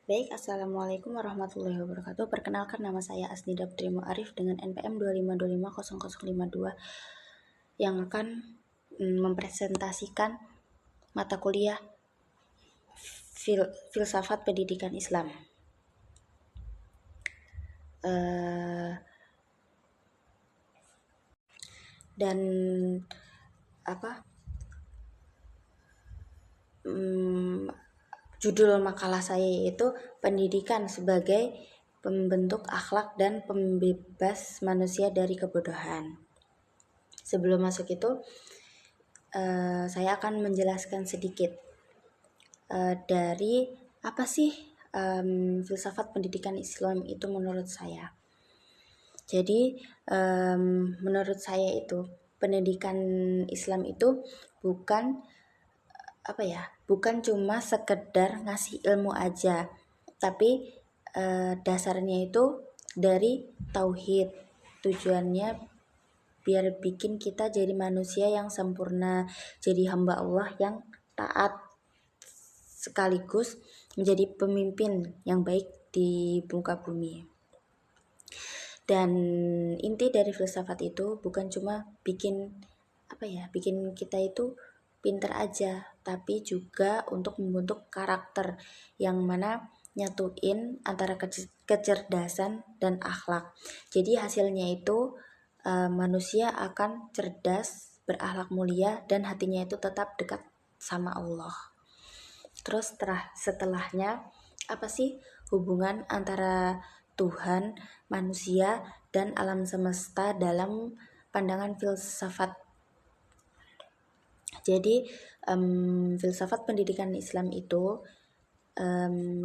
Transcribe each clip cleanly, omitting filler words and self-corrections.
Baik, Assalamualaikum warahmatullahi wabarakatuh. Perkenalkan, nama saya Asnida Putri Muarif dengan NPM 25250052 yang akan mempresentasikan mata kuliah Filsafat Pendidikan Islam. Dan judul makalah saya yaitu Pendidikan sebagai Pembentuk Akhlak dan Pembebas Manusia dari Kebodohan. Sebelum masuk itu, saya akan menjelaskan sedikit dari apa sih filsafat pendidikan Islam itu menurut saya. Jadi menurut saya itu pendidikan Islam itu bukan cuma sekedar ngasih ilmu aja, tapi dasarnya itu dari tauhid. Tujuannya biar bikin kita jadi manusia yang sempurna, jadi hamba Allah yang taat, sekaligus menjadi pemimpin yang baik di muka bumi. Dan inti dari filsafat itu bukan cuma bikin kita itu pinter aja, tapi juga untuk membentuk karakter yang mana nyatuin antara kecerdasan dan akhlak. Jadi hasilnya itu manusia akan cerdas, berakhlak mulia, dan hatinya itu tetap dekat sama Allah. Terus setelahnya apa sih hubungan antara Tuhan, manusia, dan alam semesta dalam pandangan filsafat. Jadi filsafat pendidikan Islam itu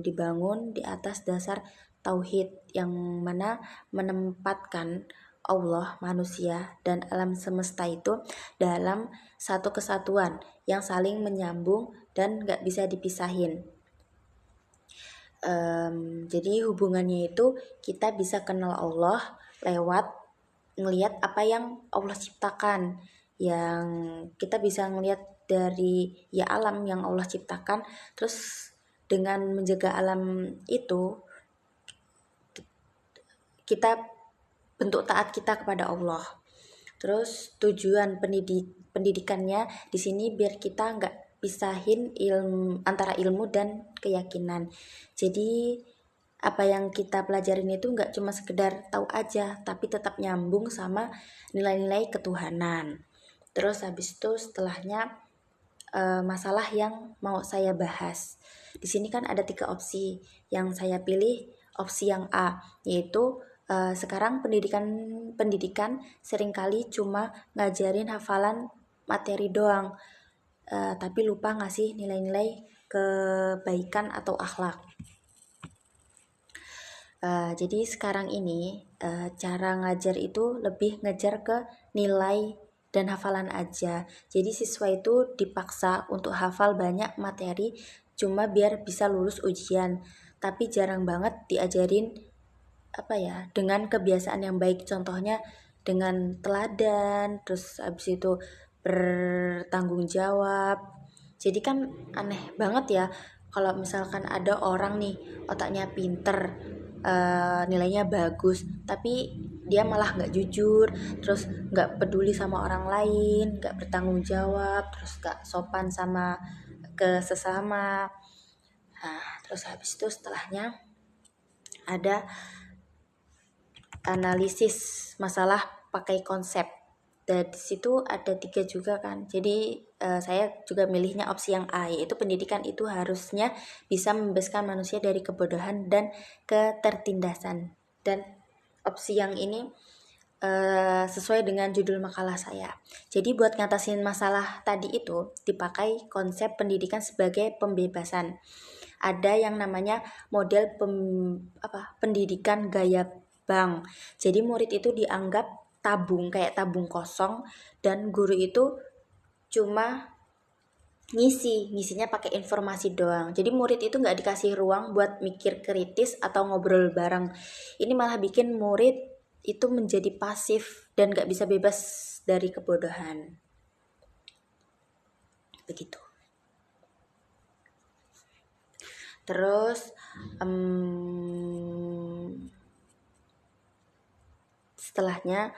dibangun di atas dasar tauhid yang mana menempatkan Allah, manusia, dan alam semesta itu dalam satu kesatuan yang saling menyambung dan gak bisa dipisahin. Jadi hubungannya itu kita bisa kenal Allah lewat ngelihat apa yang Allah ciptakan, yang kita bisa ngelihat dari alam yang Allah ciptakan. Terus dengan menjaga alam itu, kita bentuk taat kita kepada Allah. Terus tujuan pendidikannya di sini biar kita nggak pisahin antara ilmu dan keyakinan. Jadi apa yang kita pelajarin itu nggak cuma sekedar tahu aja, tapi tetap nyambung sama nilai-nilai ketuhanan. Terus habis itu setelahnya masalah yang mau saya bahas. Di sini kan ada 3 opsi. Yang saya pilih opsi yang A, yaitu sekarang pendidikan seringkali cuma ngajarin hafalan materi doang, tapi lupa ngasih nilai-nilai kebaikan atau akhlak. Jadi sekarang ini cara ngajar itu lebih ngejar ke nilai dan hafalan aja. Jadi siswa itu dipaksa untuk hafal banyak materi cuma biar bisa lulus ujian, tapi jarang banget diajarin dengan kebiasaan yang baik. Contohnya dengan teladan, terus abis itu bertanggung jawab. Jadi kan aneh banget ya kalau misalkan ada orang nih otaknya pinter, nilainya bagus, tapi dia malah nggak jujur, terus nggak peduli sama orang lain, nggak bertanggung jawab, terus nggak sopan sama ke sesama. Nah, terus habis itu setelahnya ada analisis masalah pakai konsep. Dan di situ ada 3 juga kan. Jadi saya juga milihnya opsi yang A, yaitu pendidikan itu harusnya bisa membebaskan manusia dari kebodohan dan ketertindasan. Dan opsi yang ini sesuai dengan judul makalah saya. Jadi buat ngatasin masalah tadi itu dipakai konsep pendidikan sebagai pembebasan. Ada yang namanya model pendidikan gaya bank. Jadi murid itu dianggap kayak tabung kosong, dan guru itu cuma ngisinya pakai informasi doang. Jadi murid itu nggak dikasih ruang buat mikir kritis atau ngobrol bareng. Ini malah bikin murid itu menjadi pasif dan nggak bisa bebas dari kebodohan. Begitu. Terus setelahnya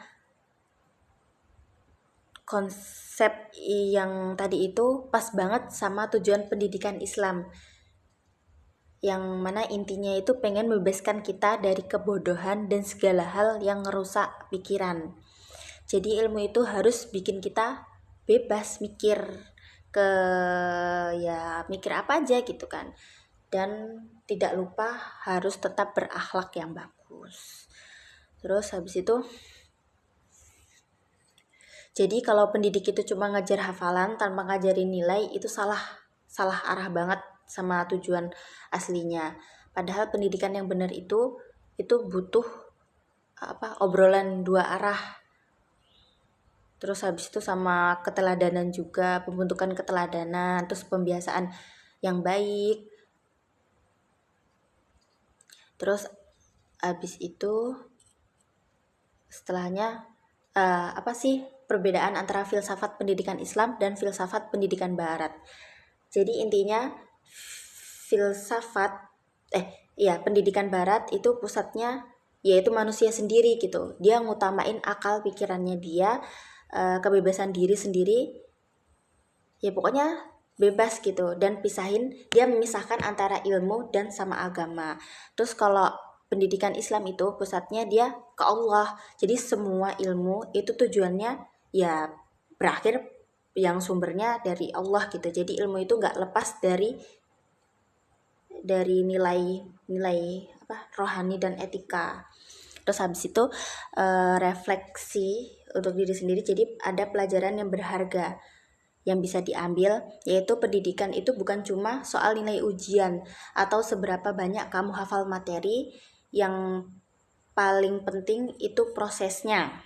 konsep yang tadi itu pas banget sama tujuan pendidikan Islam, yang mana intinya itu pengen membebaskan kita dari kebodohan dan segala hal yang ngerusak pikiran. Jadi ilmu itu harus bikin kita bebas mikir ke mikir apa aja gitu kan, dan tidak lupa harus tetap berakhlak yang bagus. Terus habis itu, jadi kalau pendidik itu cuma ngajar hafalan tanpa ngajarin nilai, itu salah arah banget sama tujuan aslinya. Padahal pendidikan yang benar itu butuh obrolan dua arah. Terus habis itu sama keteladanan juga, pembentukan keteladanan, terus pembiasaan yang baik. Terus habis itu setelahnya apa sih perbedaan antara filsafat pendidikan Islam dan filsafat pendidikan Barat? Jadi intinya pendidikan Barat itu pusatnya yaitu manusia sendiri gitu. Dia ngutamain akal pikirannya dia, kebebasan diri sendiri. Ya pokoknya bebas gitu, dan dia memisahkan antara ilmu dan sama agama. Terus kalau pendidikan Islam itu pusatnya dia ke Allah. Jadi semua ilmu itu tujuannya ya berakhir yang sumbernya dari Allah gitu. Jadi ilmu itu nggak lepas dari nilai rohani dan etika. Terus habis itu refleksi untuk diri sendiri. Jadi ada pelajaran yang berharga yang bisa diambil, yaitu pendidikan itu bukan cuma soal nilai ujian atau seberapa banyak kamu hafal materi. Yang paling penting itu prosesnya.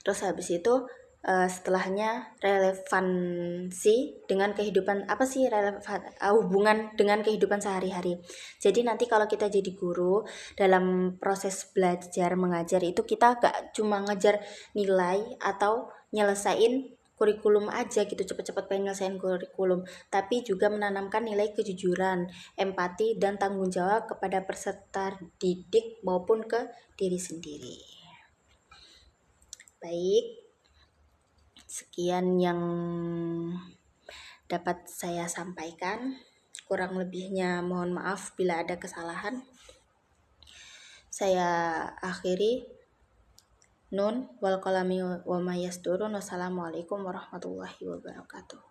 Terus habis itu setelahnya relevansi dengan kehidupan, hubungan dengan kehidupan sehari-hari. Jadi nanti kalau kita jadi guru, dalam proses belajar mengajar itu kita gak cuma ngejar nilai atau nyelesain kurikulum aja gitu, cepet-cepet pengen nyelesain kurikulum, tapi juga menanamkan nilai kejujuran, empati, dan tanggung jawab kepada peserta didik maupun ke diri sendiri. Baik, sekian yang dapat saya sampaikan. Kurang lebihnya mohon maaf bila ada kesalahan. Saya akhiri. Nun wal qalami wa ma yasturun. Wassalamualaikum warahmatullahi wabarakatuh.